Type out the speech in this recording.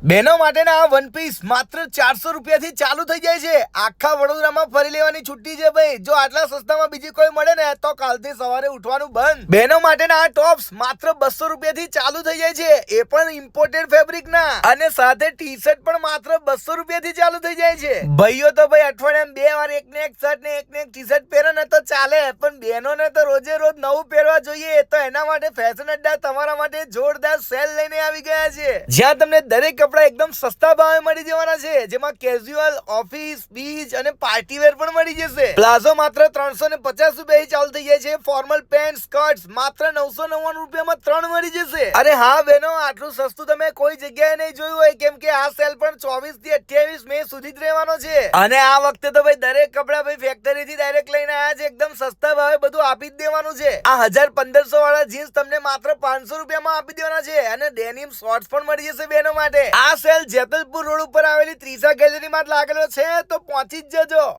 બહેનો માટેના આ વન પીસ માત્ર 400 રૂપિયાથી ચાલુ થઈ જાય છે. આખા વડોદરામાં ફરી લેવાની છુટ્ટી છે ભાઈ. જો આટલા સસ્તામાં બીજી કોઈ મળે ને તો કાલથી સવારે ઉઠવાનું બંધ. બહેનો માટેના આ ટોપ્સ માત્ર 200 રૂપિયાથી ચાલુ થઈ જાય છે, એ પણ ઇમ્પોર્ટેડ ફેબ્રિક ના. અને સાથે ટી શર્ટ પણ માત્ર 200 રૂપિયાથી ચાલુ થઈ જાય છે. ભાઈઓ તો ભાઈ અઠવાડિયામાં 2 વાર એકને એક શર્ટ ને એકને એક ટી શર્ટ પહેરે ને તો ચાલે, પણ બહેનોને તો રોજે રોજ નવું પહેરવા જોઈએ. તો એના માટે ફેશન અડ્ડા તમારા માટે જોરદાર સેલ લઈને આવી ગયા છે, જ્યાં તમને દરેક કપડા એકદમ સસ્તા ભાવે મળી જવાના છે, જેમાં કેઝ્યુઅલ, ઓફિસ, બીચ અને પાર્ટી વેર પણ મળી જશે. પ્લાઝો માત્ર 350 રૂપિયાથી ચાલુ થઈ જાય છે. ફોર્મલ પેન્ટ, સ્કર્ટ્સ માત્ર 999 રૂપિયામાં 3 મળી જશે. અરે હા બહેનો, આટલું સસ્તું તમે કોઈ જગ્યાએ નહીં જોયું હોય, કેમ કે આ સેલ પણ 24 થી 28 મે સુધી જ રહેવાનો છે. અને આ વખતે તો ભાઈ દરેક કપડા ભાઈ ફેક્ટરીથી ડાયરેક્ટ લઈને આવ્યા છે. એકદમ સસ્તા ભાવે બધું આપી જ દેવાનું છે. આ 1000-1500 વાળા જીન્સ તમને માત્ર 500 રૂપિયામાં આપી દેવાના છે. અને ડેનિમ શોર્ટ્સ પણ મળી જશે બહેનો માટે. આ સેલ જેતલપુર રોડ ઉપર આવેલી ત્રિષા ગેલેરીમાં જ લાગેલો છે, તો પહોંચી જ જજો.